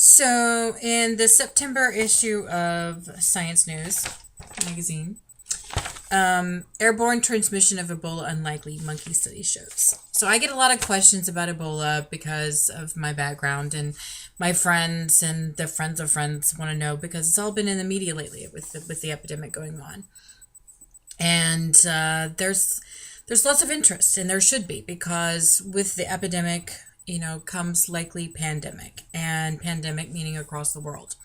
So, in the September issue of Science News magazine, airborne transmission of Ebola unlikely, monkey study shows. So, I get a lot of questions about Ebola because of my background, and my friends and the friends of friends want to know because it's all been in the media lately with the epidemic going on. And there's lots of interest, and there should be, because with the epidemic, comes likely pandemic, and pandemic meaning across the world.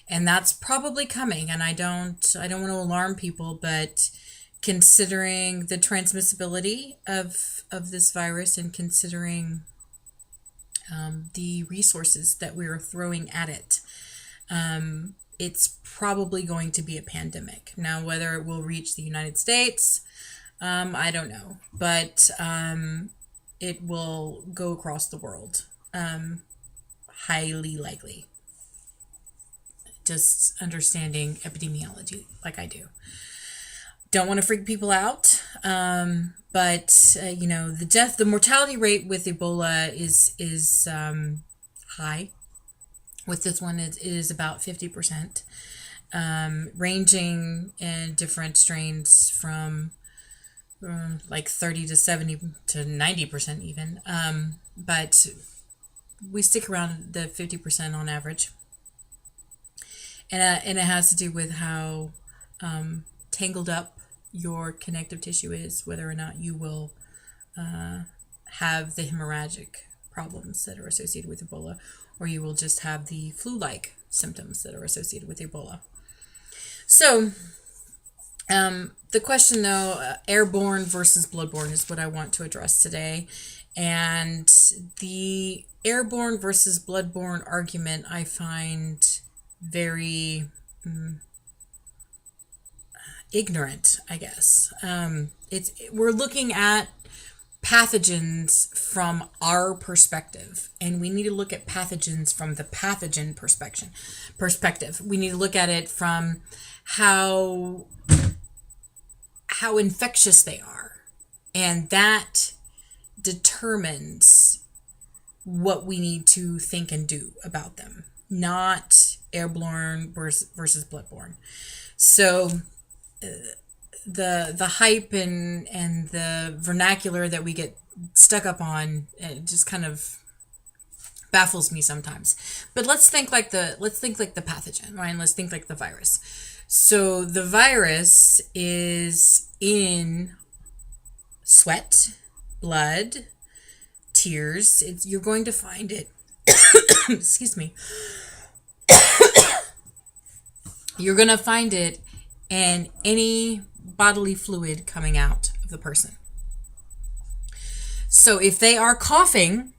And that's probably coming, and I don't want to alarm people, but considering the transmissibility of this virus, and considering the resources that we are throwing at it, it's probably going to be a pandemic. Now, whether it will reach the United States, I don't know, but it will go across the world. Highly likely. Just understanding epidemiology like I do. Don't want to freak people out, but the mortality rate with Ebola is high. With this one, it is about 50%, ranging in different strains from like 30 to 70 to 90% even. But we stick around the 50% on average. And it has to do with how tangled up your connective tissue is, whether or not you will have the hemorrhagic problems that are associated with Ebola, or you will just have the flu-like symptoms that are associated with Ebola. So, the question, though, airborne versus bloodborne, is what I want to address today. And the airborne versus bloodborne argument I find very ignorant, I guess. We're looking at pathogens from our perspective, and we need to look at pathogens from the pathogen perspective. We need to look at it from how infectious they are, and that determines what we need to think and do about them, not airborne versus bloodborne. So the hype and the vernacular that we get stuck up on, it just kind of baffles me sometimes. But let's think like the pathogen, right? And let's think like the virus. So the virus is in sweat, blood, tears. You're going to find it. Excuse me. You're going to find it in any bodily fluid coming out of the person. So if they are coughing,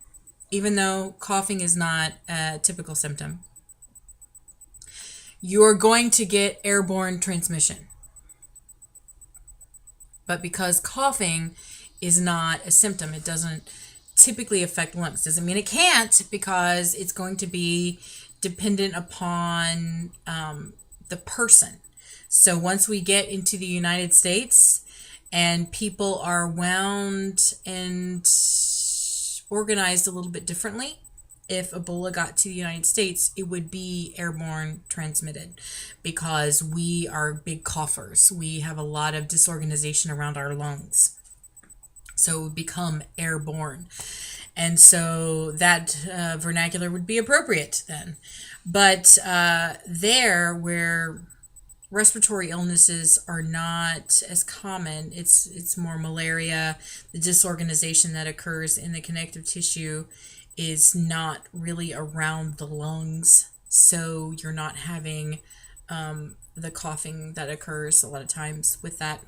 even though coughing is not a typical symptom, you're going to get airborne transmission. But because coughing is not a symptom, it doesn't typically affect lungs. Doesn't mean it can't, because it's going to be dependent upon the person. So once we get into the United States and people are wound and organized a little bit differently, if Ebola got to the United States, it would be airborne transmitted, because we are big coughers. We have a lot of disorganization around our lungs. So it would become airborne. And so that vernacular would be appropriate then. But there, where respiratory illnesses are not as common, it's more malaria. The disorganization that occurs in the connective tissue is not really around the lungs, so you're not having the coughing that occurs a lot of times with that.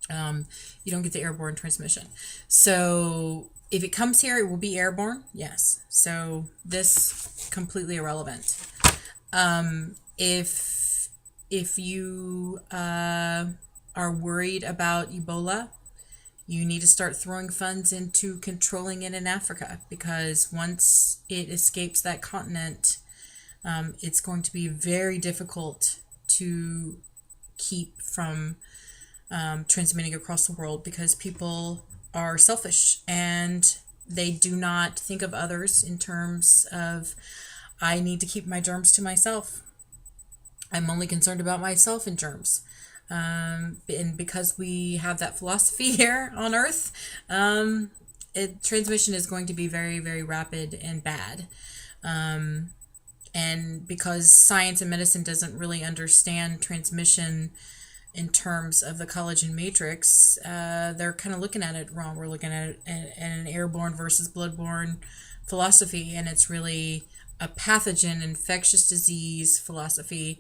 You don't get the airborne transmission. So if it comes here, it will be airborne, yes. So this completely irrelevant. If you are worried about Ebola, you need to start throwing funds into controlling it in Africa, because once it escapes that continent, it's going to be very difficult to keep from transmitting across the world, because people are selfish and they do not think of others in terms of I need to keep my germs to myself. I'm only concerned about myself and germs. And because we have that philosophy here on Earth, transmission is going to be very, very rapid and bad. And because science and medicine doesn't really understand transmission in terms of the collagen matrix, they're kind of looking at it wrong. We're looking at an airborne versus bloodborne philosophy, and it's really a pathogen, infectious disease philosophy.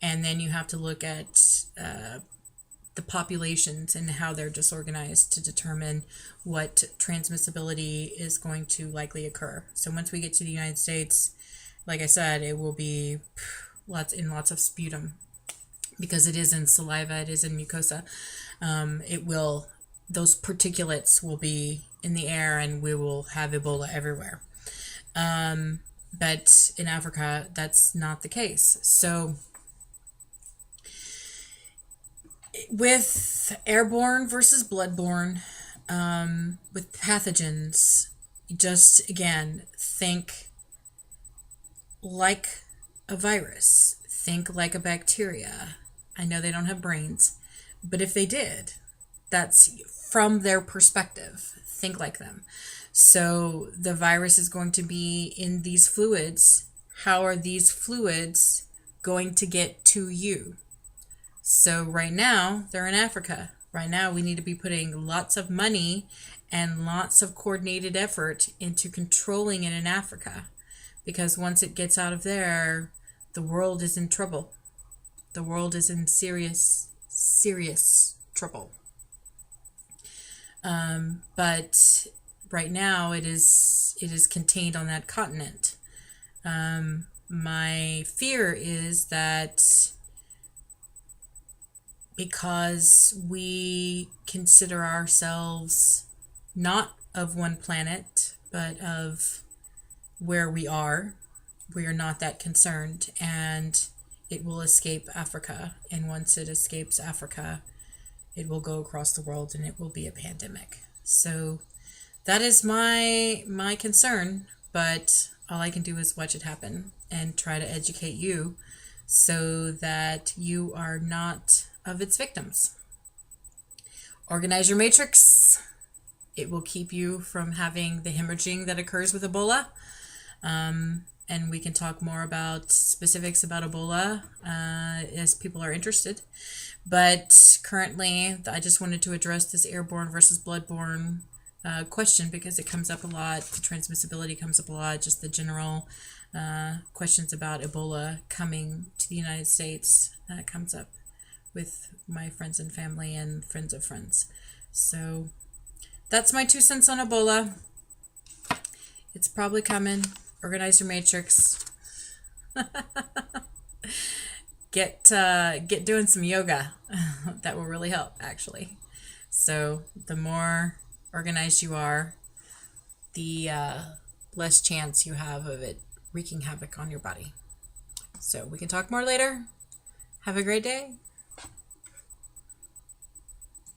And then you have to look at the populations and how they're disorganized to determine what transmissibility is going to likely occur. So once we get to the United States, like I said, it will be lots of sputum, because it is in saliva, it is in mucosa. Those particulates will be in the air, and we will have Ebola everywhere. But in Africa, that's not the case. So with airborne versus bloodborne, with pathogens, just again, think like a virus, think like a bacteria. I know they don't have brains, but if they did, that's from their perspective. Think like them. So the virus is going to be in these fluids. How are these fluids going to get to you? So right now, they're in Africa. Right now, we need to be putting lots of money and lots of coordinated effort into controlling it in Africa. Because once it gets out of there, the world is in trouble. The world is in serious, serious trouble. But right now, it is contained on that continent. My fear is that because we consider ourselves not of one planet, but of where we are not that concerned, and it will escape Africa. And once it escapes Africa, it will go across the world, and it will be a pandemic. So that is my concern, but all I can do is watch it happen and try to educate you so that you are not of its victims. Organize your matrix. It will keep you from having the hemorrhaging that occurs with Ebola. And we can talk more about specifics about Ebola as people are interested. But currently, I just wanted to address this airborne versus bloodborne question, because it comes up a lot. The transmissibility comes up a lot. Just the general questions about Ebola coming to the United States comes up with my friends and family and friends of friends. So that's my 2 cents on Ebola. It's probably coming. Organize your matrix. Get doing some yoga. That will really help, actually. So the more organized you are, the less chance you have of it wreaking havoc on your body. So we can talk more later. Have a great day.